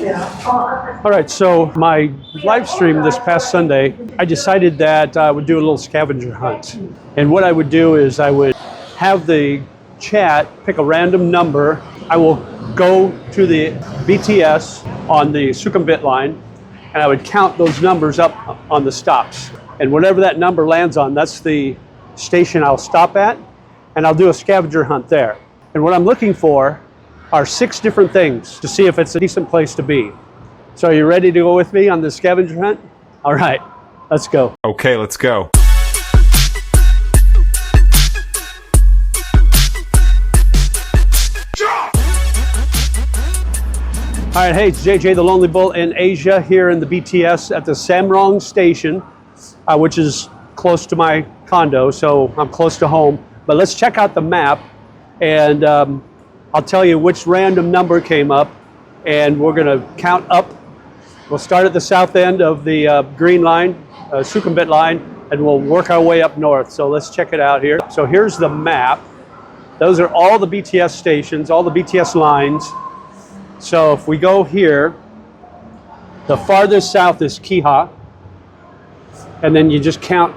All right, so my live stream this past Sunday, I decided that I would do a little scavenger hunt. And what I would do is I would have the chat pick a random number. I will go to the BTS on the Sukhumvit line, and I would count those numbers up on the stops. And whatever that number lands on, that's the station I'll stop at, and I'll do a scavenger hunt there. And what I'm looking for are 6 different things to see if it's a decent place to be. So are you ready to go with me on the scavenger hunt? All right, let's go. Okay, let's go. All right, hey, it's JJ the Lonely Bull in Asia here in the BTS at the Samrong station, which is close to my condo, so I'm close to home. But let's check out the map, and I'll tell you which random number came up, and we're gonna count up. We'll start at the south end of the green line, Sukhumvit line, and we'll work our way up north. So let's check it out here. So here's the map. Those are all the BTS stations, all the BTS lines. So if we go here, the farthest south is Kiha, and then you just count,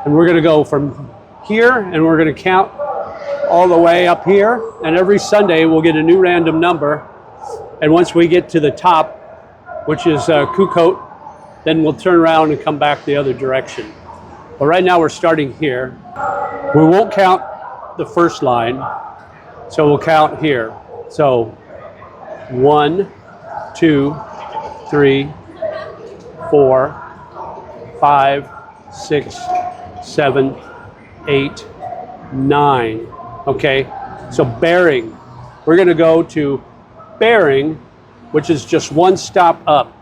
and we're gonna go from here, and we're gonna count all the way up here, and every Sunday we'll get a new random number, and once we get to the top, which is Kukot, then we'll turn around and come back the other direction. But right now we're starting here. We won't count the first line, so we'll count here. So 1, 2, 3, 4, 5, 6, 7, 8, 9. Okay, so Bering. We're gonna go to Bering, which is just one stop up.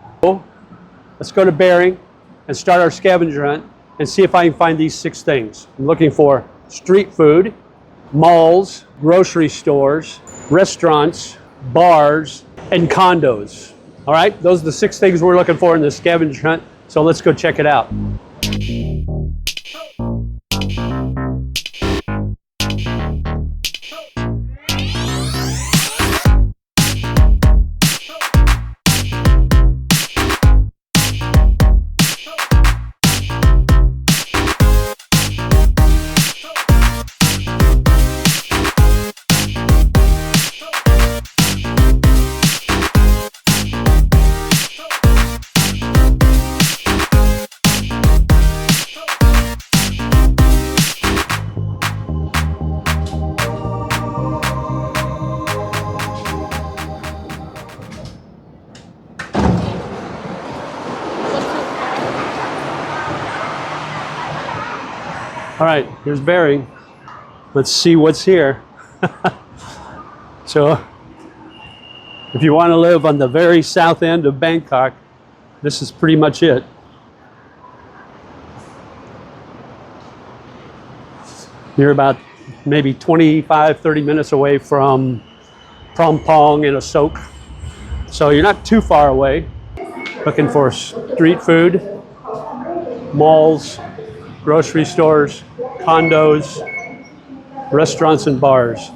Let's go to Bering and start our scavenger hunt and see if I can find these 6 things. I'm looking for street food, malls, grocery stores, restaurants, bars, and condos. All right, those are the 6 things we're looking for in the scavenger hunt. So let's go check it out. All right, here's Bering. Let's see what's here. So, if you want to live on the very south end of Bangkok, this is pretty much it. You're about maybe 25, 30 minutes away from Phrom Phong and Asoke. So you're not too far away. Looking for street food, malls, grocery stores, condos, restaurants, and bars.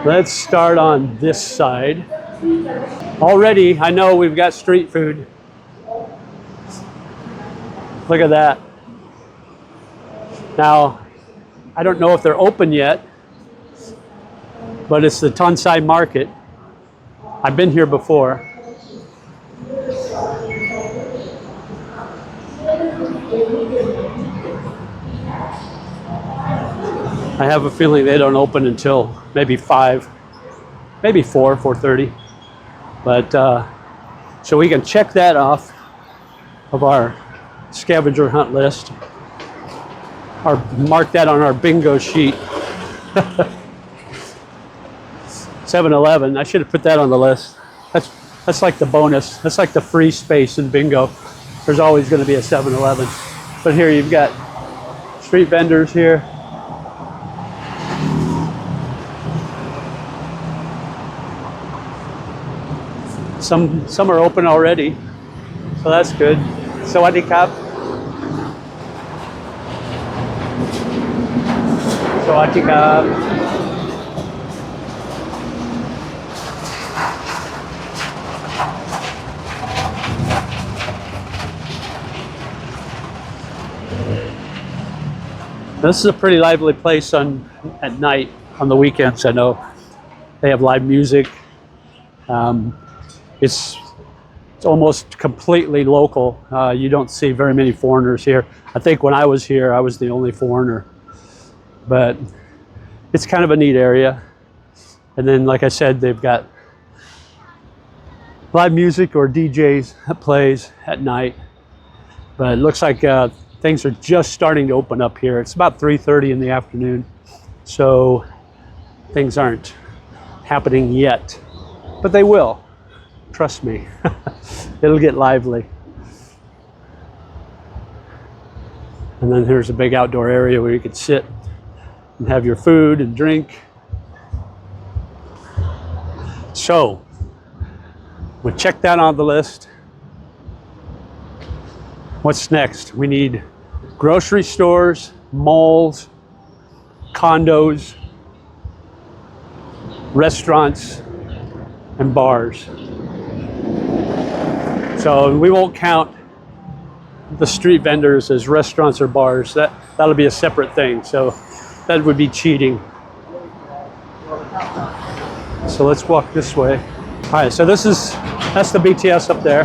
Let's start on this side. Already, I know we've got street food. Look at that. Now, I don't know if they're open yet, but it's the Tonsai Market. I've been here before. I have a feeling they don't open until maybe 5, maybe 4, 4:30. But so we can check that off of our scavenger hunt list, or mark that on our bingo sheet. 7-Eleven, I should have put that on the list. That's like the bonus. That's like the free space in bingo. There's always going to be a 7-Eleven. But here you've got street vendors here. Some are open already, so that's good. Sawadee Kap. Sawadika. This is a pretty lively place at night, on the weekends. I know they have live music. It's almost completely local. You don't see very many foreigners here. I think when I was here, I was the only foreigner. But it's kind of a neat area. And then, like I said, they've got live music or DJs that plays at night. But it looks like things are just starting to open up here. It's about 3:30 in the afternoon, so things aren't happening yet, but they will. Trust me, it'll get lively. And then here's a big outdoor area where you could sit and have your food and drink. So we'll check that on the list. What's next? We need grocery stores, malls, condos, restaurants, and bars. So we won't count the street vendors as restaurants or bars. That'll be a separate thing. So that would be cheating. So let's walk this way. All right, so that's the BTS up there.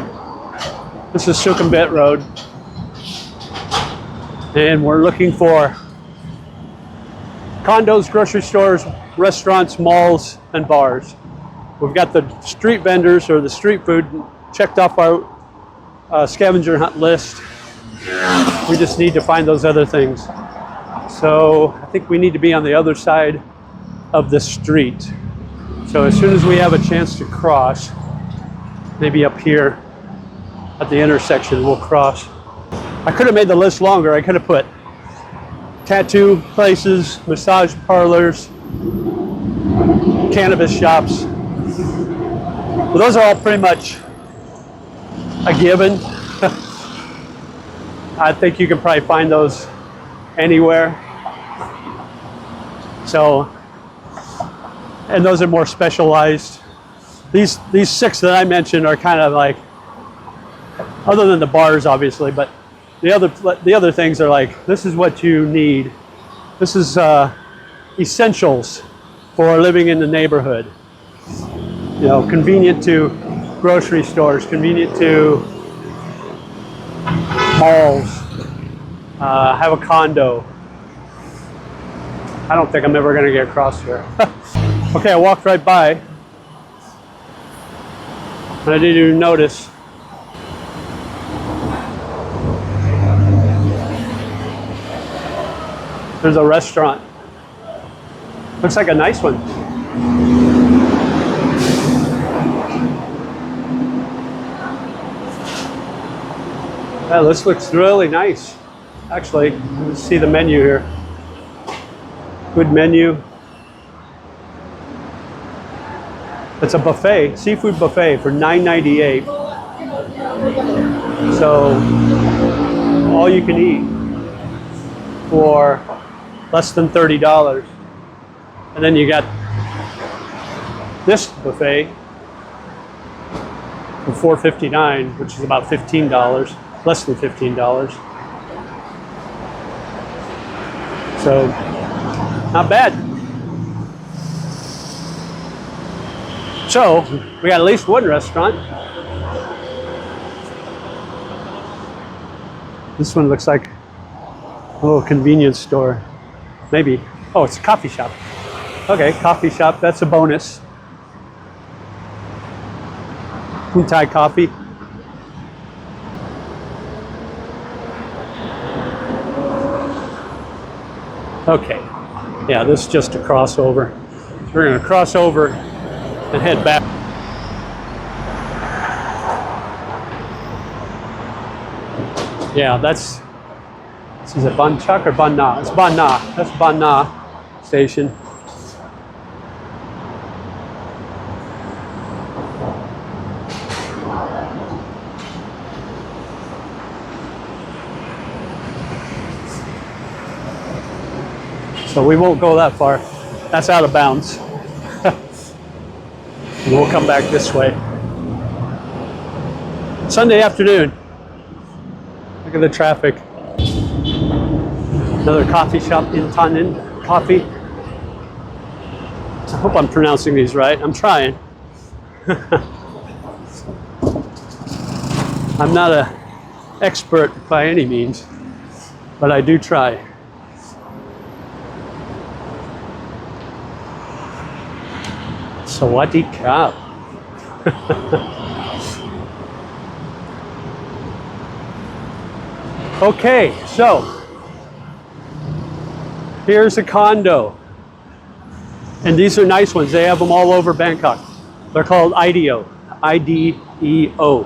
This is Sukhumvit Road. And we're looking for condos, grocery stores, restaurants, malls, and bars. We've got the street vendors or the street food checked off our scavenger hunt list. We just need to find those other things. So I think we need to be on the other side of the street. So as soon as we have a chance to cross, maybe up here at the intersection, we'll cross. I could have made the list longer. I could have put tattoo places, massage parlors, cannabis shops. Well, those are all pretty much a given. I think you can probably find those anywhere. So, and those are more specialized. These 6 that I mentioned are kind of like, other than the bars obviously, but the other things are like, this is what you need. This is essentials for living in the neighborhood. You know, convenient to grocery stores, convenient to malls, have a condo. I don't think I'm ever gonna get across here. Okay, I walked right by, and I didn't even notice. There's a restaurant. Looks like a nice one. Yeah, this looks really nice. Actually, let's see the menu here. Good menu. It's a buffet, seafood buffet for $9.98. So all you can eat for less than $30. And then you got this buffet for $4.59, which is about $15, less than $15. So not bad. So we got at least one restaurant. This one looks like a little convenience store. Maybe. Oh, it's a coffee shop. Okay, coffee shop. That's a bonus. Thai coffee. Okay. Yeah, this is just a crossover. So we're going to cross over and head back. Yeah, this is it Ban Chak or Ban Na? It's Ban Na. That's Ban Na station. So we won't go that far. That's out of bounds. We'll come back this way. Sunday afternoon. Look at the traffic. Another coffee shop in Thailand. Coffee. I hope I'm pronouncing these right. I'm trying. I'm not an expert by any means, but I do try. Sawadee Krap. Okay, so here's a condo. And these are nice ones. They have them all over Bangkok. They're called IDEO. I-D-E-O.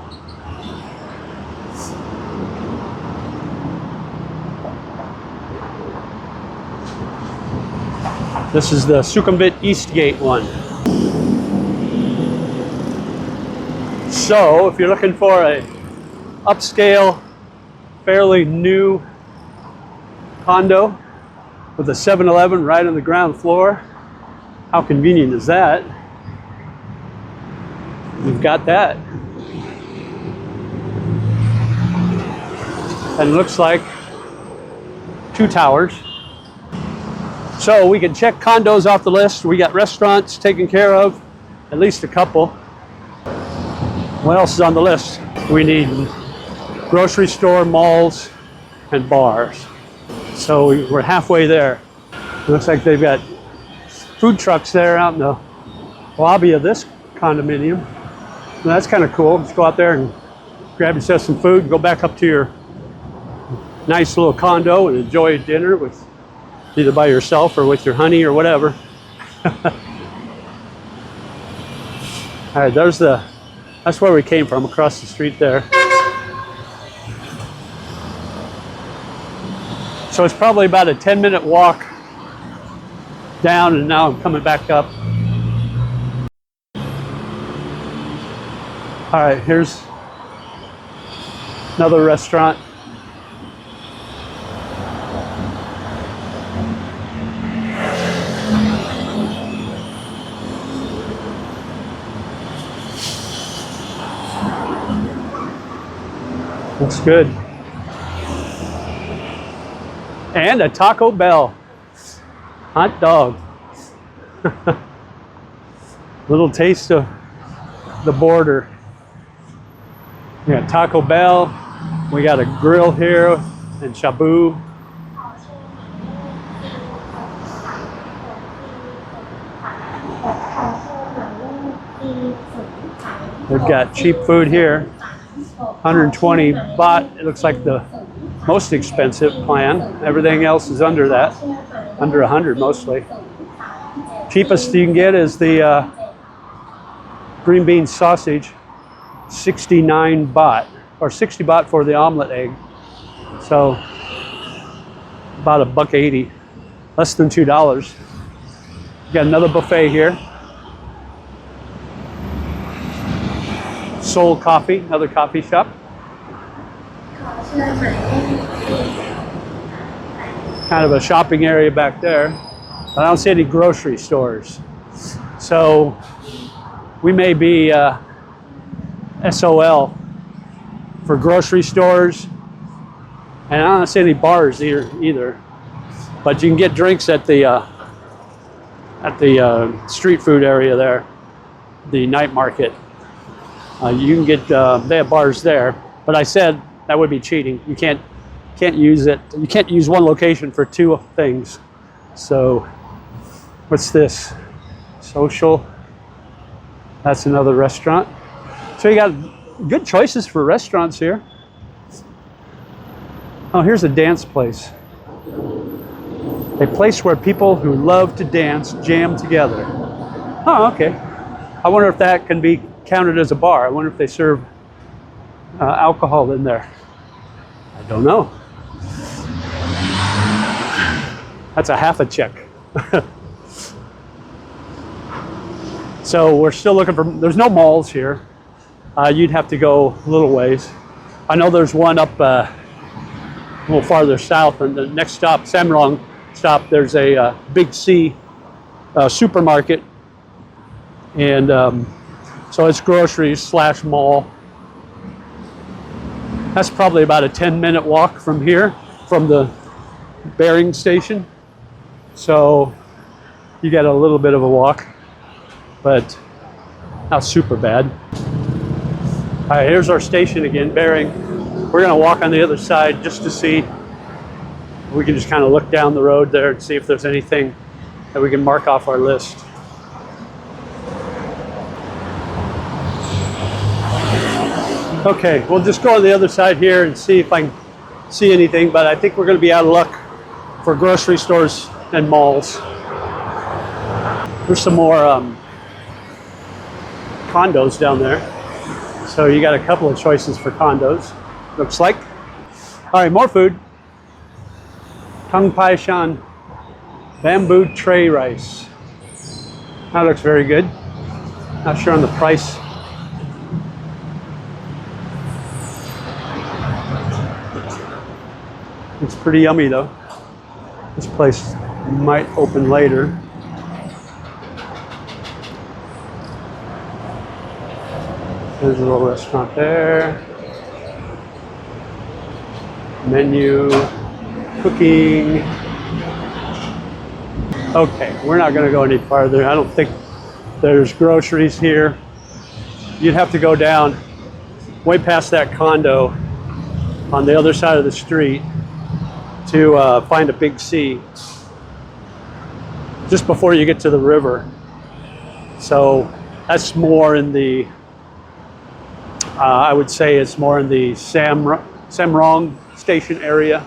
This is the Sukhumvit East Gate one. So if you're looking for a upscale, fairly new condo with a 7-Eleven right on the ground floor, how convenient is that? You've got that. And it looks like 2 towers. So we can check condos off the list. We got restaurants taken care of, at least a couple. What else is on the list? We need grocery store, malls, and bars. So we're halfway there. Looks like they've got food trucks there out in the lobby of this condominium. And that's kind of cool. Just go out there and grab yourself some food and go back up to your nice little condo and enjoy a dinner with either by yourself or with your honey or whatever. All right, that's where we came from, across the street there. So it's probably about a 10-minute walk down, and now I'm coming back up. All right, here's another restaurant. Looks good. And a Taco Bell. Hot dog. Little taste of the border. We got Taco Bell. We got a grill here and shabu. We've got cheap food here. 120 baht. It looks like the most expensive plan. Everything else is under that. Under 100 mostly. Cheapest you can get is the green bean sausage. 69 baht. Or 60 baht for the omelet egg. So about $1.80. Less than $2. Got another buffet here. Seoul Coffee, another coffee shop. Kind of a shopping area back there. But I don't see any grocery stores. So we may be SOL for grocery stores. And I don't see any bars either. But you can get drinks at the street food area there, the night market. You can get, they have bars there, but I said that would be cheating. You can't use it. You can't use one location for 2 things. So, what's this? Social. That's another restaurant. So you got good choices for restaurants here. Oh, here's a dance place. A place where people who love to dance jam together. Oh, okay. I wonder if that can be counted as a bar. I wonder if they serve alcohol in there. I don't know. That's a half a check. So we're still looking for, there's no malls here. You'd have to go a little ways. I know there's one up a little farther south, and the next stop, Samrong stop, there's a Big C supermarket, and so it's groceries slash mall. That's probably about a 10-minute walk from here, from the Bering station. So you get a little bit of a walk, but not super bad. All right, here's our station again, Bering. We're gonna walk on the other side just to see. We can just kind of look down the road there and see if there's anything that we can mark off our list. Okay, we'll just go on the other side here and see if I can see anything, but I think we're going to be out of luck for grocery stores and malls. There's some more condos down there. So you got a couple of choices for condos, looks like. All right, more food. Tung Pai Shan bamboo tray rice. That looks very good. Not sure on the price. It's pretty yummy though. This place might open later. There's a little restaurant there. Menu, cooking. Okay, we're not gonna go any farther. I don't think there's groceries here. You'd have to go down way past that condo on the other side of the street to find a Big C, just before you get to the river. So that's more in the, I would say it's more in the Samrong station area.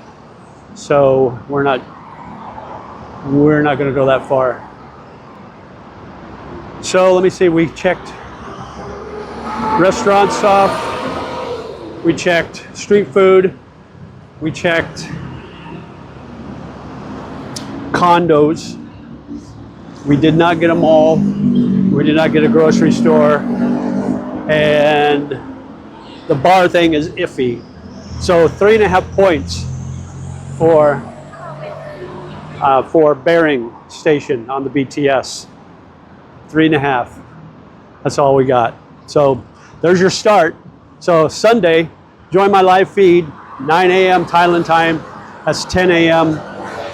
So we're not gonna go that far. So let me see, we checked restaurants off, we checked street food, we checked condos. We did not get a mall. We did not get a grocery store. And the bar thing is iffy. So 3.5 points for Bering station on the BTS. 3.5. That's all we got. So there's your start. So Sunday, join my live feed, 9 a.m. Thailand time. That's 10 a.m.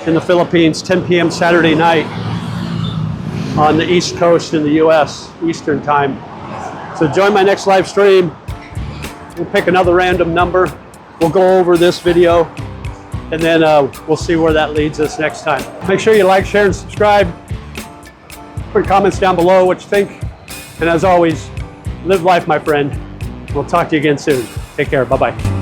in the Philippines, 10 p.m. Saturday night on the East Coast in the US, Eastern time. So join my next live stream. We'll pick another random number. We'll go over this video, and then we'll see where that leads us next time. Make sure you like, share, and subscribe. Put comments down below what you think. And as always, live life, my friend. We'll talk to you again soon. Take care. Bye-bye.